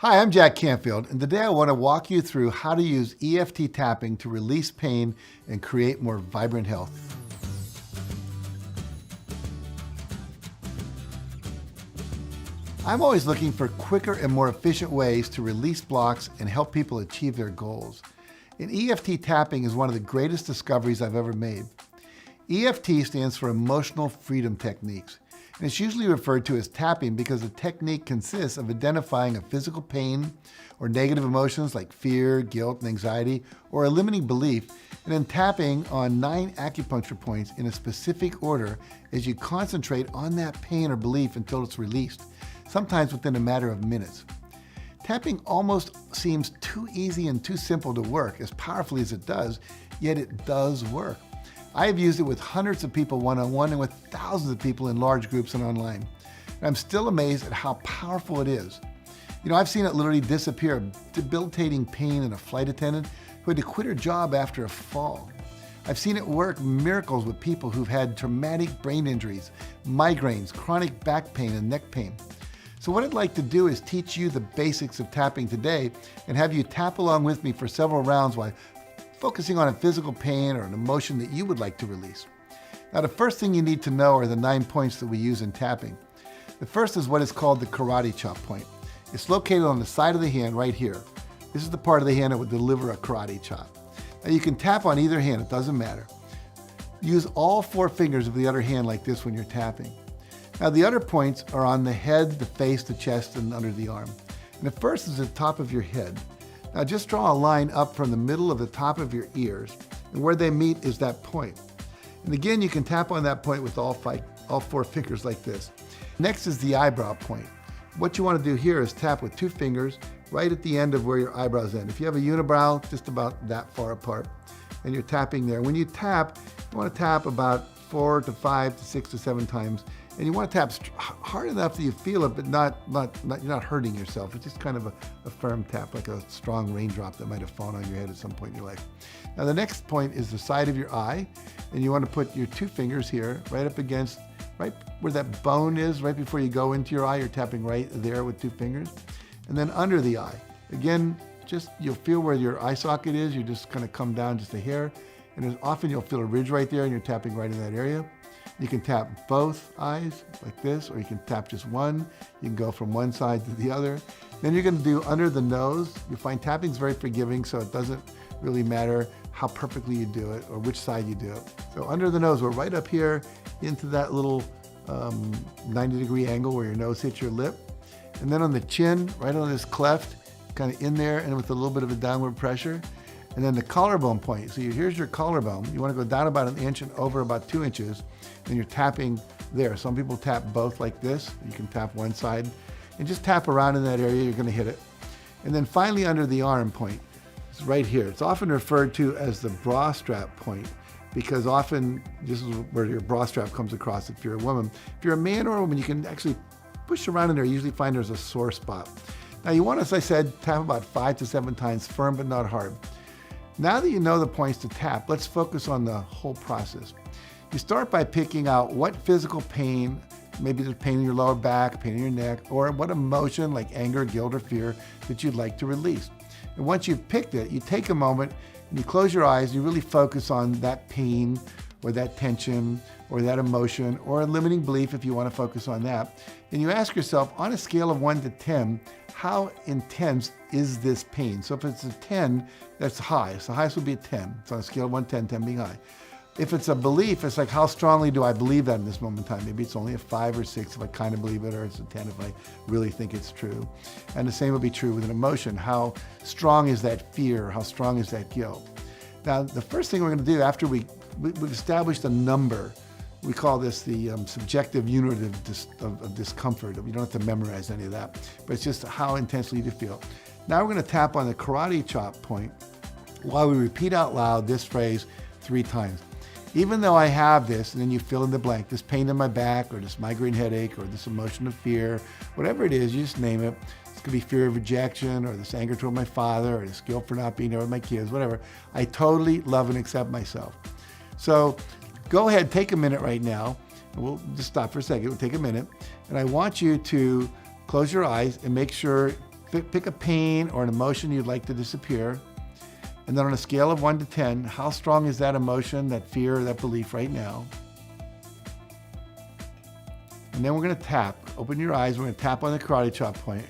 Hi, I'm Jack Canfield, and today I want to walk you through how to use EFT tapping to release pain and create more vibrant health. I'm always looking for quicker and more efficient ways to release blocks and help people achieve their goals. And EFT tapping is one of the greatest discoveries I've ever made. EFT stands for Emotional Freedom Techniques. And it's usually referred to as tapping because the technique consists of identifying a physical pain or negative emotions like fear, guilt, and anxiety, or a limiting belief, and then tapping on 9 acupuncture points in a specific order as you concentrate on that pain or belief until it's released, sometimes within a matter of minutes. Tapping almost seems too easy and too simple to work, as powerfully as it does, yet it does work. I have used it with hundreds of people one-on-one and with thousands of people in large groups and online. And I'm still amazed at how powerful it is. You know, I've seen it literally disappear, debilitating pain in a flight attendant who had to quit her job after a fall. I've seen it work miracles with people who've had traumatic brain injuries, migraines, chronic back pain, and neck pain. So what I'd like to do is teach you the basics of tapping today and have you tap along with me for several rounds while focusing on a physical pain or an emotion that you would like to release. Now, the first thing you need to know are the 9 points that we use in tapping. The first is what is called the karate chop point. It's located on the side of the hand right here. This is the part of the hand that would deliver a karate chop. Now, you can tap on either hand, it doesn't matter. Use all 4 fingers of the other hand like this when you're tapping. Now, the other points are on the head, the face, the chest, and under the arm. And the first is the top of your head. Now just draw a line up from the middle of the top of your ears, and where they meet is that point. And again, you can tap on that point with all 4 fingers like this. Next is the eyebrow point. What you want to do here is tap with 2 fingers right at the end of where your eyebrows end. If you have a unibrow, just about that far apart, and you're tapping there. When you tap, you want to tap about 4 to 5 to 6 to 7 times. And you want to tap hard enough that you feel it, but you're not hurting yourself. It's just kind of a firm tap, like a strong raindrop that might have fallen on your head at some point in your life. Now the next point is the side of your eye, and you want to put your 2 fingers here, right up against, right where that bone is, right before you go into your eye. You're tapping right there with 2 fingers. And then under the eye. Again, you'll feel where your eye socket is. You just kind of come down just a hair. And often you'll feel a ridge right there, and you're tapping right in that area. You can tap both eyes like this, or you can tap just one. You can go from one side to the other. Then you're going to do under the nose. You find tapping is very forgiving, so it doesn't really matter how perfectly you do it or which side you do it. So under the nose, we're right up here into that little 90-degree angle where your nose hits your lip. And then on the chin, right on this cleft, kind of in there and with a little bit of a downward pressure. And then the collarbone point. So here's your collarbone. You want to go down about 1 inch and over about 2 inches. And you're tapping there. Some people tap both like this. You can tap one side and just tap around in that area. You're going to hit it. And then finally under the arm point. It's right here. It's often referred to as the bra strap point because often this is where your bra strap comes across if you're a woman. If you're a man or a woman, you can actually push around in there. You usually find there's a sore spot. Now you want, as I said, tap about 5 to 7 times, firm but not hard. Now that you know the points to tap, let's focus on the whole process. You start by picking out what physical pain, maybe there's pain in your lower back, pain in your neck, or what emotion like anger, guilt, or fear that you'd like to release. And once you've picked it, you take a moment and you close your eyes and you really focus on that pain or that tension or that emotion or a limiting belief if you want to focus on that. And you ask yourself, on a scale of 1 to 10, how intense is this pain? So if it's a 10, that's high. So the highest would be a 10. So on a scale of 1 to 10, 10 being high. If it's a belief, it's like, how strongly do I believe that in this moment in time? Maybe it's only a 5 or 6 if I kind of believe it, or it's a 10 if I really think it's true. And the same would be true with an emotion. How strong is that fear? How strong is that guilt? Now, the first thing we're going to do after we've established a number, we call this the subjective unit of discomfort. You don't have to memorize any of that, but it's just how intensely you feel. Now we're going to tap on the karate chop point while we repeat out loud this phrase 3 times. Even though I have this, and then you fill in the blank, this pain in my back, or this migraine headache, or this emotion of fear, whatever it is, you just name it. This could be fear of rejection, or this anger toward my father, or this guilt for not being there with my kids, whatever. I totally love and accept myself. So go ahead, take a minute right now, and we'll just stop for a second. We'll take a minute, and I want you to close your eyes and make sure pick a pain or an emotion you'd like to disappear. And then on a scale of 1 to 10, how strong is that emotion, that fear, or that belief right now? And then we're going to tap. Open your eyes. We're going to tap on the karate chop point.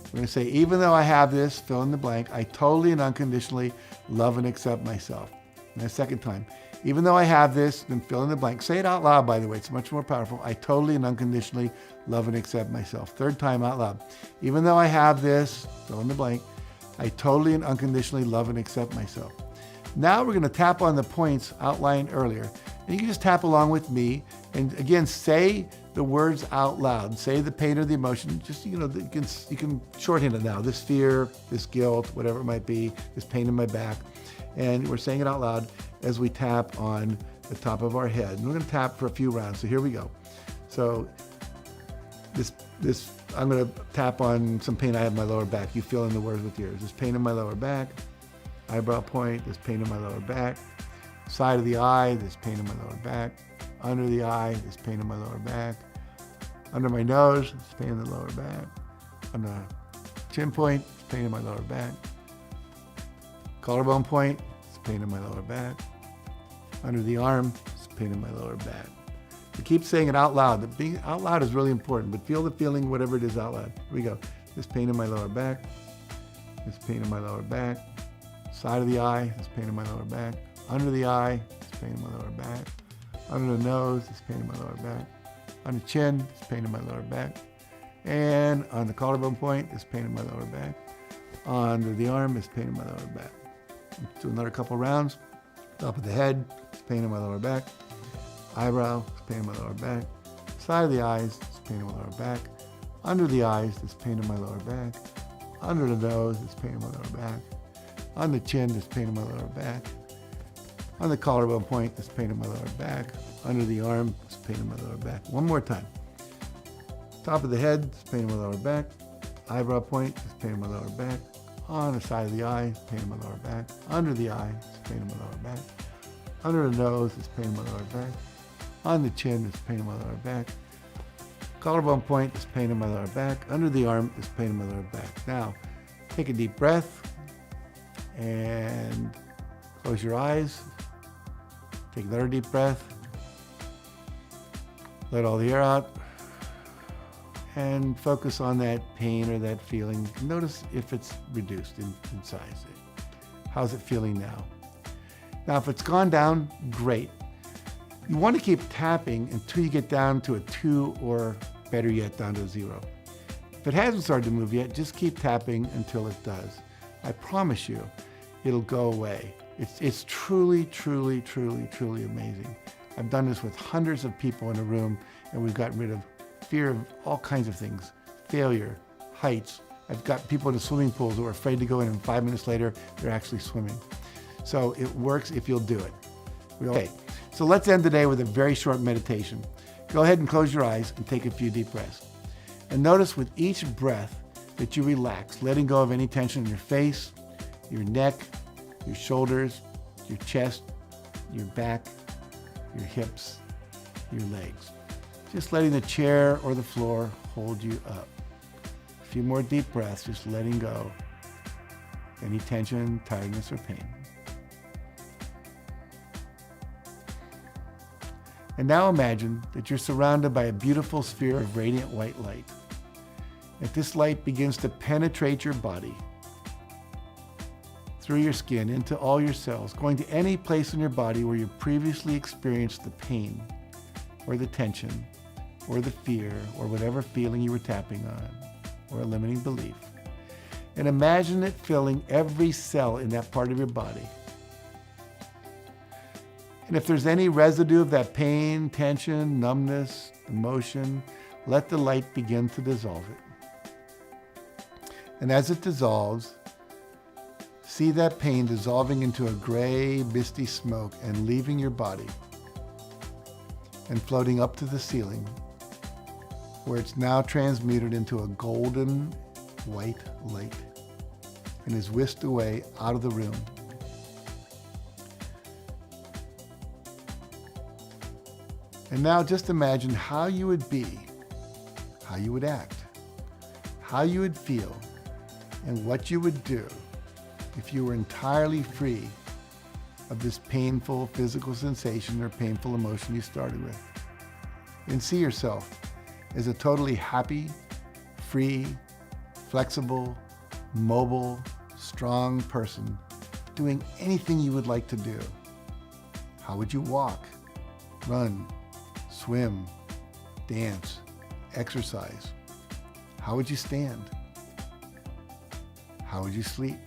We're going to say, even though I have this, fill in the blank, I totally and unconditionally love and accept myself. And a second time, even though I have this, then fill in the blank. Say it out loud, by the way. It's much more powerful. I totally and unconditionally love and accept myself. Third time out loud. Even though I have this, fill in the blank, I totally and unconditionally love and accept myself. Now we're going to tap on the points outlined earlier. And you can just tap along with me. And again, say the words out loud. Say the pain or the emotion. Just, you can shorthand it now. This fear, this guilt, whatever it might be, this pain in my back. And we're saying it out loud as we tap on the top of our head. And we're going to tap for a few rounds. So here we go. So I'm going to tap on some pain I have in my lower back. You fill in the words with yours. This pain in my lower back, eyebrow point, this pain in my lower back, side of the eye, this pain in my lower back, under the eye, this pain in my lower back, under my nose, this pain in the lower back, on the chin point, this pain in my lower back, collarbone point, this pain in my lower back, under the arm, this pain in my lower back. So keep saying it out loud. Being out loud is really important, but feel the feeling, whatever it is, out loud. Here we go. This pain in my lower back, this pain in my lower back, side of the eye, this pain in my lower back, under the eye, this pain in my lower back, under the nose, this pain in my lower back, on the chin, this pain in my lower back, and on the collarbone point, this pain in my lower back, under the arm, this pain in my lower back. Let's do another couple rounds. Top of the head, this pain in my lower back, eyebrow, this pain in my lower back, side of the eyes, this pain in my lower back, under the eyes, this pain in my lower back, under the nose, this pain in my lower back, on the chin, this pain in my lower back, on the collarbone point, this pain in my lower back, under the arm, this pain in my lower back. One more time. Top of the head, this pain in my lower back, eyebrow point, this pain in my lower back, on the side of the eye, this pain in my lower back, under the eye, this pain in my lower back, under the nose, this pain in my lower back, on the chin, this pain in my lower back, collarbone point, this pain in my lower back, under the arm, this pain in my lower back. Now, take a deep breath and close your eyes. Take another deep breath. Let all the air out and focus on that pain or that feeling. Notice if it's reduced in size. How's it feeling now? Now, if it's gone down, great. You want to keep tapping until you get down to a 2 or better yet, down to a 0. If it hasn't started to move yet, just keep tapping until it does. I promise you, it'll go away. It's truly, truly, truly, truly amazing. I've done this with hundreds of people in a room, and we've gotten rid of fear of all kinds of things, failure, heights. I've got people in the swimming pools who are afraid to go in, and 5 minutes later, they're actually swimming. So it works if you'll do it. Okay, so let's end the day with a very short meditation. Go ahead and close your eyes and take a few deep breaths. And notice with each breath that you relax, letting go of any tension in your face, your neck, your shoulders, your chest, your back, your hips, your legs. Just letting the chair or the floor hold you up. A few more deep breaths, just letting go any tension, tiredness, or pain. And now imagine that you're surrounded by a beautiful sphere of radiant white light. If this light begins to penetrate your body, through your skin, into all your cells, going to any place in your body where you previously experienced the pain, or the tension, or the fear, or whatever feeling you were tapping on, or a limiting belief. And imagine it filling every cell in that part of your body. And if there's any residue of that pain, tension, numbness, emotion, let the light begin to dissolve it. And as it dissolves, see that pain dissolving into a gray, misty smoke and leaving your body and floating up to the ceiling, where it's now transmuted into a golden white light and is whisked away out of the room. And now just imagine how you would be, how you would act, how you would feel and what you would do if you were entirely free of this painful physical sensation or painful emotion you started with. And see yourself as a totally happy, free, flexible, mobile, strong person doing anything you would like to do. How would you walk, run, swim, dance, exercise? How would you stand? How would you sleep?